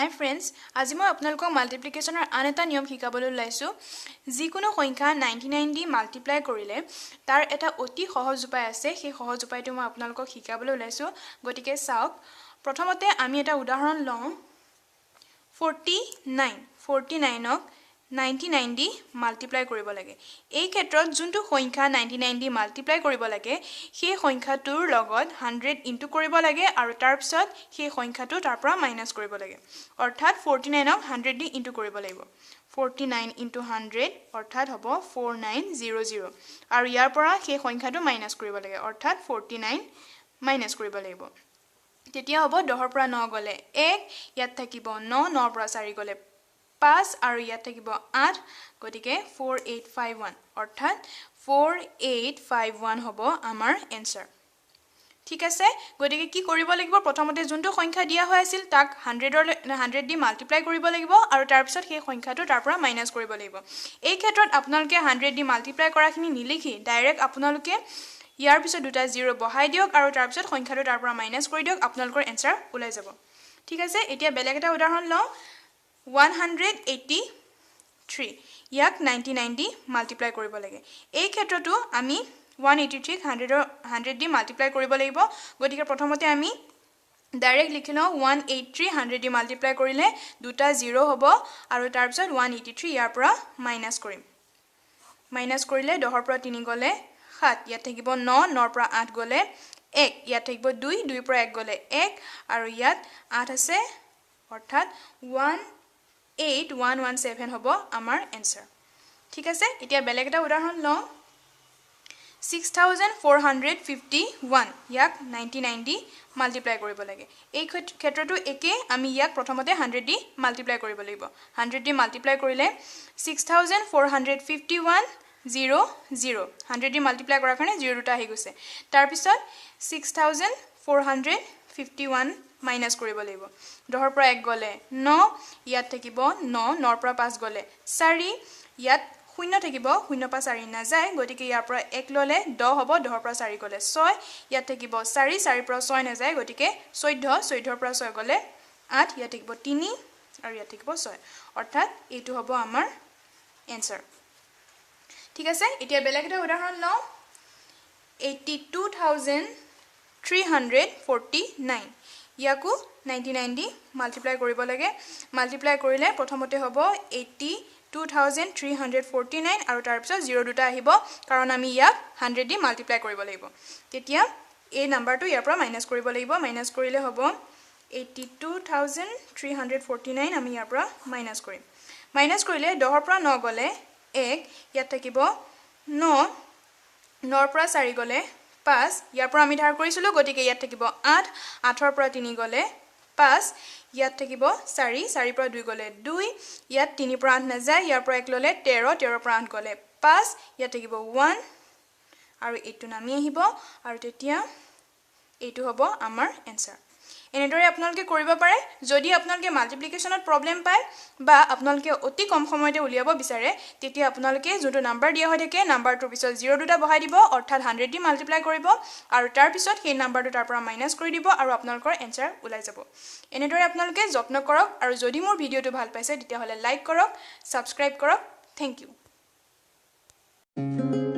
Hi friends, আজি মই আপোনালোকক মাল্টিপ্লিকেশনৰ আন এটা নিয়ম শিকাবলৈ লাইছো যিকোনো সংখ্যা 99 দি মাল্টিপ্লাই কৰিলে তাৰ এটা অতি সহজ উপায় আছে সেই সহজ উপায়টো মই আপোনালোকক শিকাবলৈ লাইছো গতিকে চাওক প্ৰথমতে আমি এটা উদাহৰণ লওঁ 49ক 99 দি মাল্টিপ্লাই কৰিব লাগে এই ক্ষেত্ৰত যোনটো সংখ্যা 99 দি মাল্টিপ্লাই কৰিব লাগে সেই সংখ্যাটোৰ লগত 100 ইনটু কৰিব লাগে আৰু তাৰ পিছত সেই সংখ্যাটো তাৰ পৰা মাইনাস কৰিব লাগে অৰ্থাৎ 49ক 100 দি ইনটু কৰিব লাগিব 49 ইনটু 100 অৰ্থাৎ হ'ব 4900 আৰু ইয়াৰ পৰা সেই সংখ্যাটো মাইনাস কৰিব লাগে অৰ্থাৎ 49 মাইনাস কৰিব লাগিব তেতিয়া হ'ব 10 ৰ পৰা 9 গলে 1 ইয়াত থাকিব 9 9 ৰ পৰা 4 গলে 5 আৰু ইয়াত থাকিব 8 গতিকে 4851 অৰ্থাৎ 4851 হ'ব আমাৰ এনসাৰ ঠিক আছে গতিকে কি কৰিব লাগিব প্ৰথমতে যোনটো সংখ্যা দিয়া হৈ আছিল তাক 100 দি মাল্টিপ্লাই কৰিব লাগিব আৰু তাৰ পিছত সেই সংখ্যাটো তাৰ পৰা মাইনাস কৰিব লাগিব এই ক্ষেত্ৰত আপোনালোকে 100 দি মাল্টিপ্লাই কৰাখিনি নিলিখি ডাইৰেক্ট আপোনালোকে ইয়াৰ পিছত দুটা 0 বহাই দিয়ক আৰু তাৰ পিছত সংখ্যাটো তাৰ পৰা মাইনাস কৰি দিয়ক আপোনালোকৰ এনসাৰ ওলাই যাব ঠিক আছে এতিয়া বেলেগ এটা উদাহৰণ লওঁ 183 ইয়াক 99 দি মাল্টিপ্লাই কৰিব লাগে এই ক্ষেত্ৰটো আমি 183 ক 100 দি মাল্টিপ্লাই কৰিব লাগিব গতিকে প্ৰথমতে আমি ডাইৰেক্ট লিখিলো 183 100 দি মাল্টিপ্লাই কৰিলে দুটা 0 হ'ব আৰু তাৰ পিছত 183 ইয়াৰ পৰা মাইনাস কৰিম মাইনাস কৰিলে 10 ৰ পৰা 3 গলে 7 ইয়াত থাকিব 9 9 ৰ পৰা 8 গলে 1 ইয়াত থাকিব 2 2 ৰ পৰা 1 গলে 1 আৰু ইয়াত 8 আছে অৰ্থাৎ 18117 হ'ব আমাৰ এনসাৰ ঠিক আছে এতিয়া বেলেগ এটা উদাহৰণ লওঁ 6451 ইয়াক 99 দি মাল্টিপ্লাই কৰিব লাগে এই ক্ষেত্ৰটো একে আমি ইয়াক প্ৰথমতে 100 দি মাল্টিপ্লাই কৰিব লাগিব 100 দি মাল্টিপ্লাই কৰিলে 6451 0 0 100 দি মাল্টিপ্লাই কৰাৰ কাৰণে 0 দুটা আহি গৈছে তাৰ পিছত 6451 মাইনাস কৰিব লাগিব 10 ৰ পৰা 1 গলে 9 ইয়াত থাকিব 9 9 ৰ পৰা 5 গলে 4 ইয়াত 0 থাকিব 0 পৰা 4 না যায় গতিকে ইয়াৰ পৰা 1 ললে 10 হ'ব 10 ৰ পৰা 4 গলে 6 ইয়াত থাকিব 4 4 পৰা 6 না যায় গতিকে 14 14 ৰ পৰা 6 গলে 8 ইয়াত থাকিব 3 আৰু ইয়াত থাকিব 6 অৰ্থাৎ এইটো হ'ব আমাৰ এনসাৰ ঠিক আছে এতিয়া বেলেগ এটা উদাহৰণ লওঁ 82349 ইয়াকো 99 দি মাল্টিপ্লাই কৰিব লাগে মাল্টিপ্লাই কৰিলে প্ৰথমতে হ'ব 82349 আৰু তাৰ পিছত 0 দুটা আহিব কাৰণ আমি ইয়াক 100 দি মাল্টিপ্লাই কৰিব লাগিব তেতিয়া এই নাম্বাৰটো ইয়াৰ পৰা মাইনাস কৰিব লাগিব মাইনাস কৰিলে হ'ব 82349 আমি ইয়াৰ পৰা মাইনাস কৰিম মাইনাস কৰিলে 10 ৰ পৰা 9 গলে 1 ইয়াত থাকিব 9 9 ৰ পৰা 4 গলে 5 ইয়াৰ পৰা আমি ধাৰ কৰিছিলো গতিকে ইয়াত থাকিব 8 8 ৰ পৰা 3 গলে 5 ইয়াত থাকিব 4 4 পৰা 2 গলে 2 ইয়াত 3 পৰা 8 না যায় ইয়াৰ পৰা 1 ললে 13 13 পৰা 8 গলে 5 ইয়াত থাকিব 1 আৰু এইটো নামি আহিব আৰু তেতিয়া এইটো হ'ব আমাৰ এনসাৰ এনেদৰে আপোনালোকে কৰিব পাৰে যদি আপোনালোকে মাল্টিপ্লিকেশনত প্ৰবলেম পায় বা আপোনালোকে অতি কম সময়তে উলিয়াব বিচাৰে তেতিয়া আপোনালোকে যোনটো নাম্বাৰ দিয়া হৈ থাকে নাম্বাৰটোৰ পিছত 0 দুটা বহাই দিব অৰ্থাৎ 100 দি মাল্টিপ্লাই কৰিব আৰু তাৰ পিছত সেই নাম্বাৰটো তাৰ পৰা মাইনাস কৰি দিব আৰু আপোনালোকৰ এনসাৰ ওলাই যাব এনেদৰে আপোনালোকে যত্ন কৰক আৰু যদি মোৰ ভিডিওটো ভাল পাইছে তেতিয়া হলে লাইক কৰক সাবস্ক্ৰাইব কৰক থ্যাংক ইউ